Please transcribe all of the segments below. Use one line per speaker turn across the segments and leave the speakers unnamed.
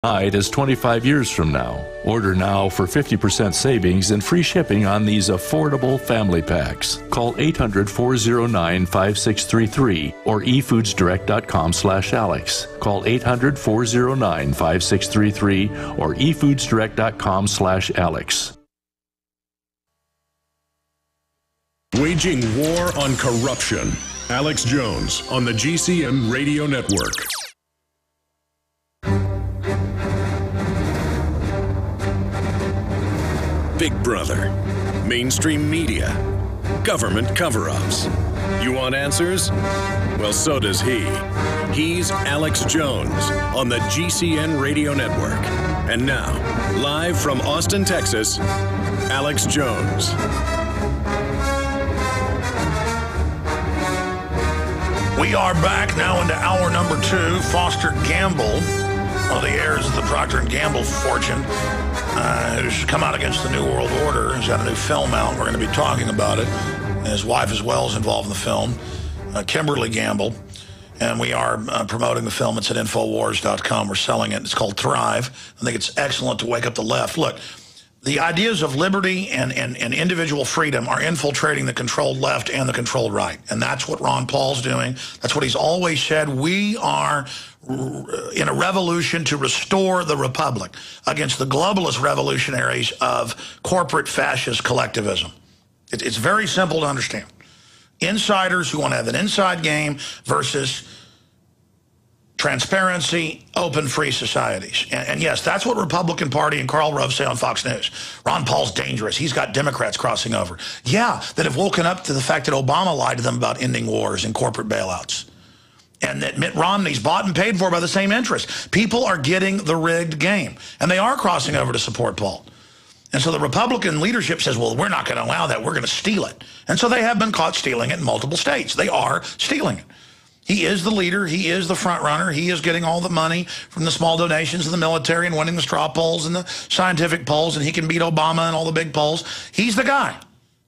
Is 25 years from now. Order now for 50% savings and free shipping on these affordable family packs. Call 800-409-5633 or efoodsdirect.com/Alex. Call 800-409-5633 or efoodsdirect.com/Alex.
Waging war on corruption. Alex Jones on the GCN Radio Network. Big Brother, mainstream media, government cover-ups. You want answers? Well, so does he. He's Alex Jones on the GCN Radio Network. And now, live from Austin, Texas, Alex Jones.
We are back now into hour number 2. Foster Gamble, one of the heirs of the Procter & Gamble fortune, who's come out against the New World Order. He's got a new film out. We're going to be talking about it. And his wife as well is involved in the film, Kimberly Gamble. And we are promoting the film. It's at Infowars.com. We're selling it. It's called Thrive. I think it's excellent to wake up the left. Look, the ideas of liberty and individual freedom are infiltrating the controlled left and the controlled right. And that's what Ron Paul's doing. That's what he's always said. We are in a revolution to restore the republic against the globalist revolutionaries of corporate fascist collectivism. It's very simple to understand. Insiders who want to have an inside game versus transparency, open, free societies. And yes, that's what Republican Party and Karl Rove say on Fox News. Ron Paul's dangerous. He's got Democrats crossing over. Yeah, that have woken up to the fact that Obama lied to them about ending wars and corporate bailouts. And that Mitt Romney's bought and paid for by the same interests. People are getting the rigged game. And they are crossing over to support Paul. And so the Republican leadership says, well, we're not going to allow that. We're going to steal it. And so they have been caught stealing it in multiple states. They are stealing it. He is the leader. He is the front runner. He is getting all the money from the small donations of the military and winning the straw polls and the scientific polls, and he can beat Obama and all the big polls. He's the guy.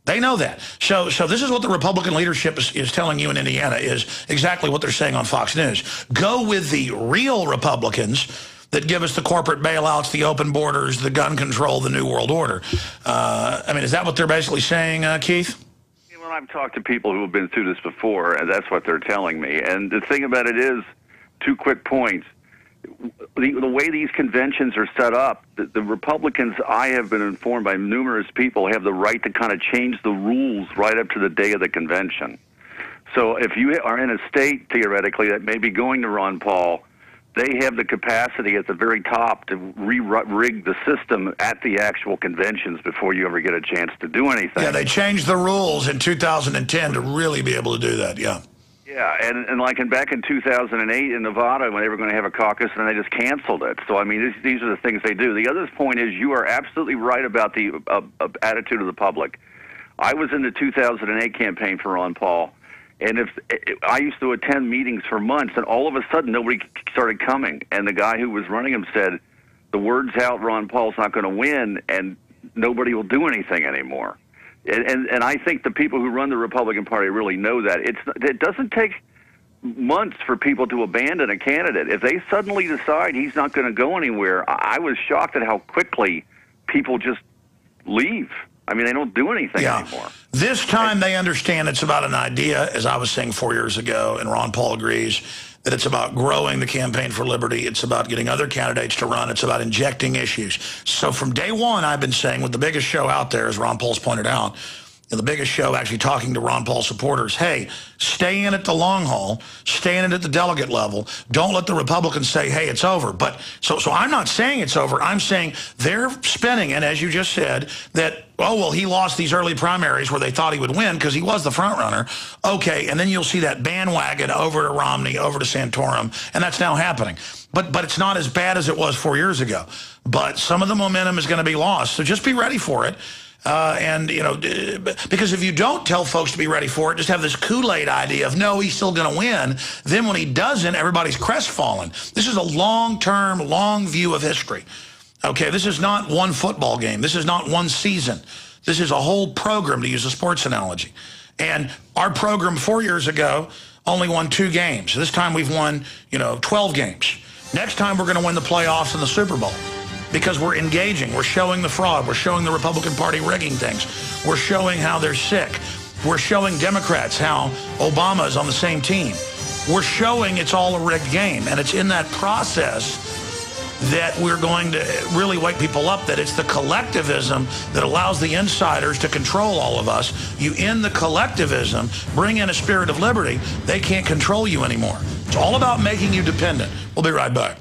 They know that. So this is what the Republican leadership is telling you in Indiana, is exactly what they're saying on Fox News. Go with the real Republicans that give us the corporate bailouts, the open borders, the gun control, the New World Order. I mean, is that what they're basically saying, Keith?
Well, I've talked to people who have been through this before, and that's what they're telling me. And the thing about it is, 2 quick points. The way these conventions are set up, the Republicans, I have been informed by numerous people, have the right to kind of change the rules right up to the day of the convention. So if you are in a state, theoretically, that may be going to Ron Paul, they have the capacity at the very top to rig the system at the actual conventions before you ever get a chance to do anything.
Yeah, they changed the rules in 2010 to really be able to do that, yeah.
Yeah, and like back in 2008 in Nevada when they were going to have a caucus, and they just canceled it. So, I mean, these are the things they do. The other point is you are absolutely right about the attitude of the public. I was in the 2008 campaign for Ron Paul. And I used to attend meetings for months, and all of a sudden nobody started coming. And the guy who was running them said, the word's out, Ron Paul's not going to win, and nobody will do anything anymore. And I think the people who run the Republican Party really know that. It doesn't take months for people to abandon a candidate. If they suddenly decide he's not going to go anywhere, I was shocked at how quickly people just leave. I mean, they don't do anything anymore.
This time they understand it's about an idea, as I was saying 4 years ago, and Ron Paul agrees, that it's about growing the campaign for liberty. It's about getting other candidates to run. It's about injecting issues. So from day one, I've been saying, with the biggest show out there, as Ron Paul's pointed out, the biggest show actually talking to Ron Paul supporters, hey, stay in at the long haul, stay in it at the delegate level. Don't let the Republicans say, hey, it's over. But so I'm not saying it's over. I'm saying they're spinning it, as you just said, that, oh, well, he lost these early primaries where they thought he would win because he was the front runner. Okay, and then you'll see that bandwagon over to Romney, over to Santorum, and that's now happening. But it's not as bad as it was 4 years ago. But some of the momentum is going to be lost, so just be ready for it. And, you know, because if you don't tell folks to be ready for it, just have this Kool-Aid idea of, no, he's still going to win. Then when he doesn't, everybody's crestfallen. This is a long-term, long view of history. Okay, this is not one football game. This is not one season. This is a whole program, to use a sports analogy. And our program 4 years ago only won 2 games. This time we've won, 12 games. Next time, we're going to win the playoffs and the Super Bowl because we're engaging. We're showing the fraud. We're showing the Republican Party rigging things. We're showing how they're sick. We're showing Democrats how Obama is on the same team. We're showing it's all a rigged game. And it's in that process that we're going to really wake people up that it's the collectivism that allows the insiders to control all of us. You end the collectivism, bring in a spirit of liberty, they can't control you anymore. It's all about making you dependent. We'll be right back.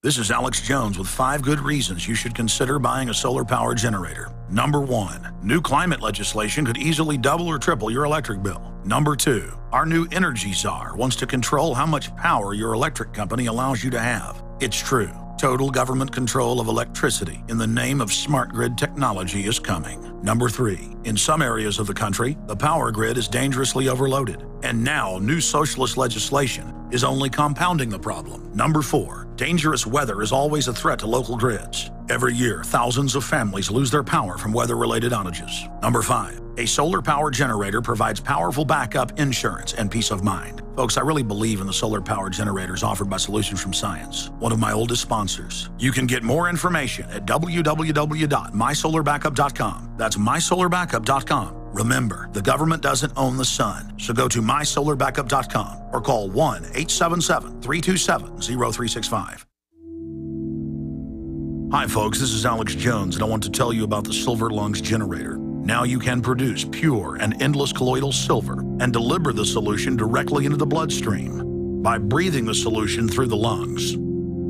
This is Alex Jones with 5 good reasons you should consider buying a solar power generator. Number 1, new climate legislation could easily double or triple your electric bill. Number 2, our new energy czar wants to control how much power your electric company allows you to have. It's true. Total government control of electricity in the name of smart grid technology is coming. Number 3, in some areas of the country, the power grid is dangerously overloaded. And now, new socialist legislation is only compounding the problem. Number 4, dangerous weather is always a threat to local grids. Every year, thousands of families lose their power from weather-related outages. Number 5, a solar power generator provides powerful backup insurance and peace of mind. Folks, I really believe in the solar power generators offered by Solutions from Science, one of my oldest sponsors. You can get more information at www.mysolarbackup.com. That's mysolarbackup.com. Remember, the government doesn't own the sun, so go to mysolarbackup.com or call 1-877-327-0365. Hi folks, this is Alex Jones, and I want to tell you about the Silver Lungs generator. Now you can produce pure and endless colloidal silver and deliver the solution directly into the bloodstream by breathing the solution through the lungs.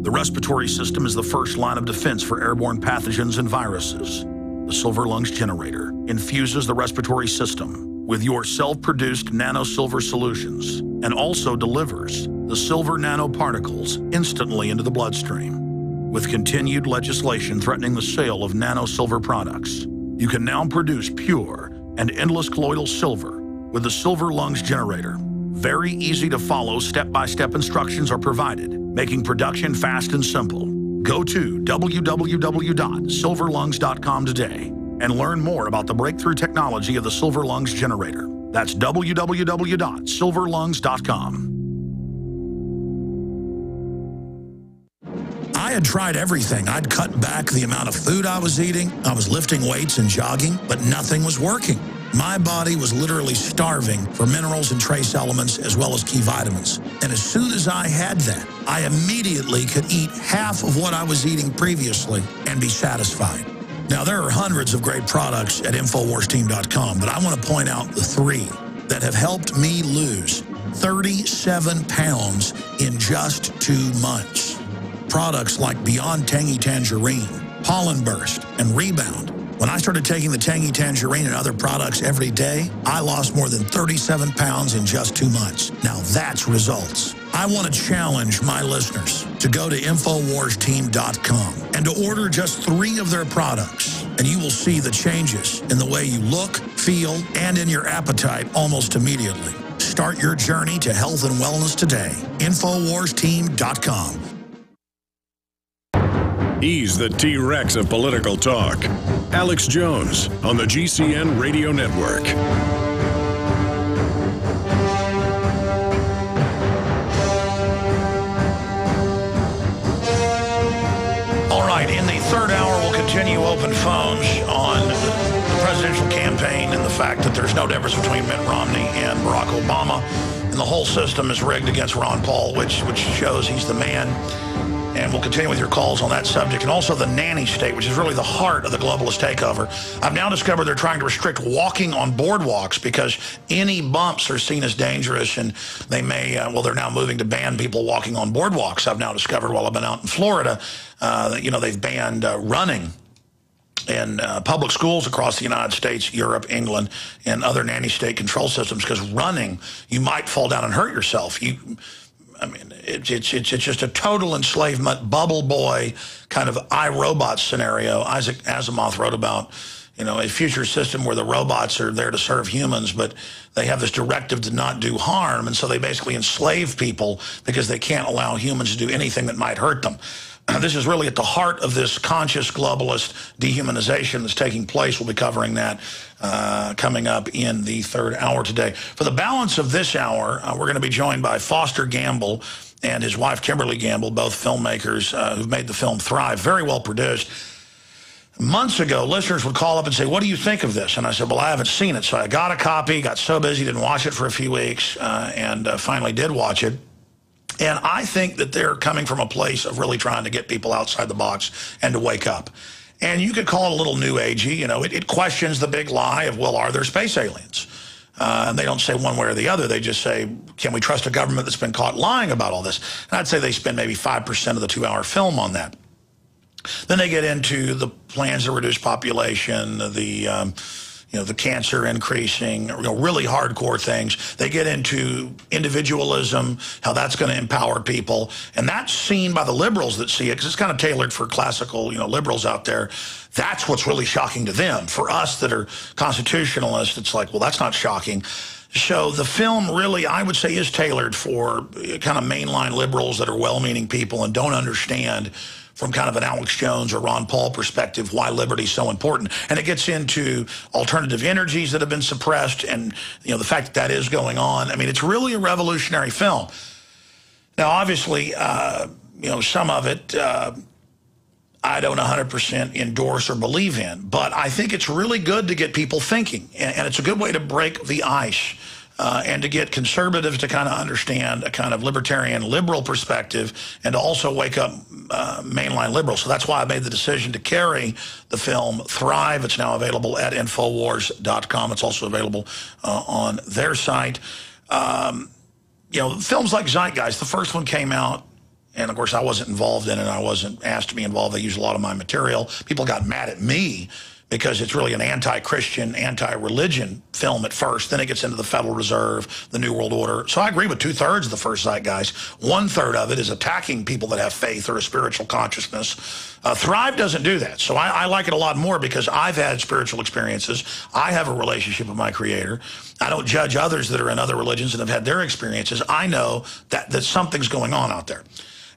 The respiratory system is the first line of defense for airborne pathogens and viruses. The Silver Lungs generator infuses the respiratory system with your self-produced nano-silver solutions and also delivers the silver nanoparticles instantly into the bloodstream. With continued legislation threatening the sale of nano-silver products, you can now produce pure and endless colloidal silver with the Silver Lungs generator. Very easy to follow, step-by-step instructions are provided, making production fast and simple. Go to www.silverlungs.com today and learn more about the breakthrough technology of the Silver Lungs generator. That's www.silverlungs.com. I had tried everything. I'd cut back the amount of food I was eating. I was lifting weights and jogging, but nothing was working. My body was literally starving for minerals and trace elements as well as key vitamins. And as soon as I had that, I immediately could eat half of what I was eating previously and be satisfied. Now, there are hundreds of great products at InfoWarsTeam.com, but I want to point out the 3 that have helped me lose 37 pounds in just 2 months. Products like Beyond Tangy Tangerine, Pollen Burst, and Rebound. When I started taking the Tangy Tangerine and other products every day, I lost more than 37 pounds in just 2 months. Now that's results. I want to challenge my listeners to go to InfoWarsTeam.com and to order just 3 of their products, and you will see the changes in the way you look, feel, and in your appetite almost immediately. Start your journey to health and wellness today. InfoWarsTeam.com.
He's the T-Rex of political talk. Alex Jones on the GCN Radio Network.
All right, in the third hour, we'll continue open phones on the presidential campaign and the fact that there's no difference between Mitt Romney and Barack Obama. And the whole system is rigged against Ron Paul, which shows he's the man. And we'll continue with your calls on that subject. And also the nanny state, which is really the heart of the globalist takeover. I've now discovered they're trying to restrict walking on boardwalks because any bumps are seen as dangerous. And they may, they're now moving to ban people walking on boardwalks. I've now discovered while I've been out in Florida, they've banned running in public schools across the United States, Europe, England, and other nanny state control systems because running, you might fall down and hurt yourself. It's just a total enslavement, bubble boy kind of iRobot scenario. Isaac Asimov wrote about, a future system where the robots are there to serve humans, but they have this directive to not do harm, and so they basically enslave people because they can't allow humans to do anything that might hurt them. This is really at the heart of this conscious globalist dehumanization that's taking place. We'll be covering that coming up in the third hour today. For the balance of this hour, we're going to be joined by Foster Gamble, and his wife, Kimberly Gamble, both filmmakers who've made the film Thrive, very well produced. Months ago, listeners would call up and say, what do you think of this? And I said, well, I haven't seen it. So I got a copy, got so busy, didn't watch it for a few weeks, and finally did watch it. And I think that they're coming from a place of really trying to get people outside the box and to wake up. And you could call it a little new agey. You know, it questions the big lie of, well, are there space aliens? And they don't say one way or the other. They just say, can we trust a government that's been caught lying about all this? And I'd say they spend maybe 5% of the 2-hour film on that. Then they get into the plans to reduce population, the the cancer increasing, really hardcore things. They get into individualism, how that's going to empower people. And that's seen by the liberals that see it, because it's kind of tailored for classical, liberals out there. That's what's really shocking to them. For us that are constitutionalists, it's like, well, that's not shocking. So the film really, I would say, is tailored for kind of mainline liberals that are well-meaning people and don't understand from kind of an Alex Jones or Ron Paul perspective why liberty is so important. And it gets into alternative energies that have been suppressed and, the fact that that is going on. I mean, it's really a revolutionary film. Now, obviously, some of it I don't 100% endorse or believe in, but I think it's really good to get people thinking. And it's a good way to break the ice. And to get conservatives to kind of understand a kind of libertarian liberal perspective and to also wake up mainline liberals. So that's why I made the decision to carry the film Thrive. It's now available at Infowars.com. It's also available on their site. Films like Zeitgeist, the first one came out, and of course I wasn't involved in it. I wasn't asked to be involved. They used a lot of my material. People got mad at me because it's really an anti-Christian, anti-religion film at first. Then it gets into the Federal Reserve, the New World Order. So I agree with 2/3 of the first Zeitgeist. 1/3 of it is attacking people that have faith or a spiritual consciousness. Thrive doesn't do that. So I like it a lot more because I've had spiritual experiences. I have a relationship with my Creator. I don't judge others that are in other religions and have had their experiences. I know that something's going on out there.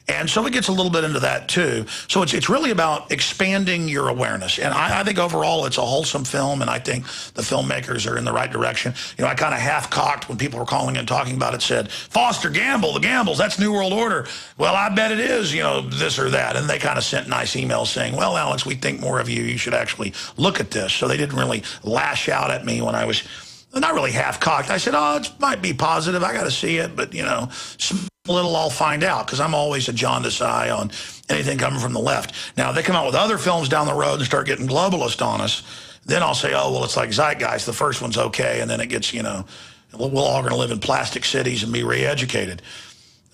And so it gets a little bit into that, too. So it's really about expanding your awareness. And I think overall it's a wholesome film, and I think the filmmakers are in the right direction. I kind of half-cocked when people were calling and talking about it, said, Foster, Gamble, the Gambles, that's New World Order. Well, I bet it is, this or that. And they kind of sent nice emails saying, well, Alex, we think more of you. You should actually look at this. So they didn't really lash out at me when I was not really half-cocked. I said, oh, it might be positive. I got to see it, but, a little, I'll find out, because I'm always a jaundiced eye on anything coming from the left. Now, if they come out with other films down the road and start getting globalist on us, then I'll say, oh, well, it's like Zeitgeist. The first one's okay, and then it gets, we're all going to live in plastic cities and be re-educated.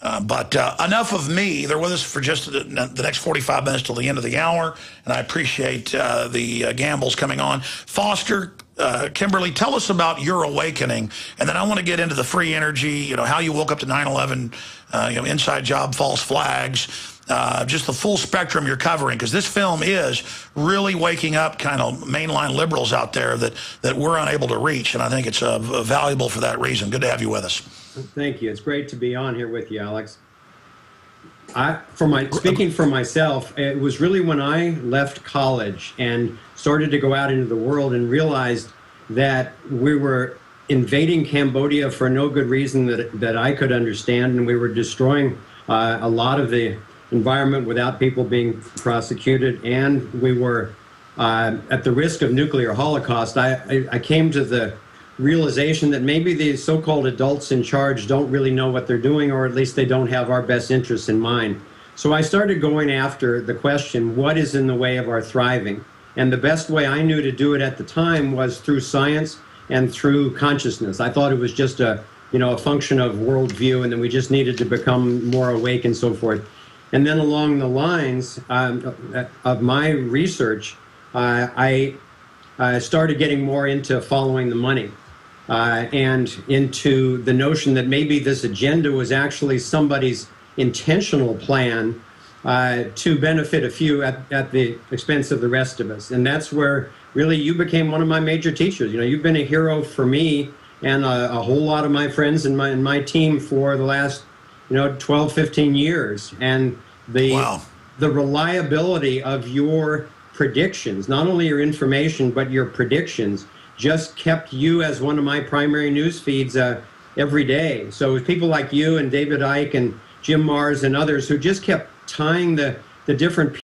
But enough of me. They're with us for just the next 45 minutes till the end of the hour, and I appreciate the Gambles coming on. Foster, Kimberly, tell us about your awakening, and then I want to get into the free energy, how you woke up to 9/11, inside job, false flags, just the full spectrum you're covering, because this film is really waking up kind of mainline liberals out there that we're unable to reach, and I think it's valuable for that reason. Good to have you with us.
Thank you. It's great to be on here with you, Alex. Speaking for myself, it was really when I left college and started to go out into the world and realized that we were invading Cambodia for no good reason that I could understand, and we were destroying a lot of the environment without people being prosecuted, and we were at the risk of nuclear holocaust. I came to the realization that maybe the so-called adults in charge don't really know what they're doing, or at least they don't have our best interests in mind. So I started going after the question, what is in the way of our thriving? And the best way I knew to do it at the time was through science and through consciousness. I thought it was just a function of worldview, and then we just needed to become more awake and so forth. And then along the lines of my research, I started getting more into following the money. And into the notion that maybe this agenda was actually somebody's intentional plan to benefit a few at the expense of the rest of us. And that's where really you became one of my major teachers. You've been a hero for me and a whole lot of my friends and my team for the last 12, 15 years. And the reliability of your predictions, not only your information, but your predictions, just kept you as one of my primary news feeds every day. So with people like you and David Icke and Jim Mars and others who just kept tying the different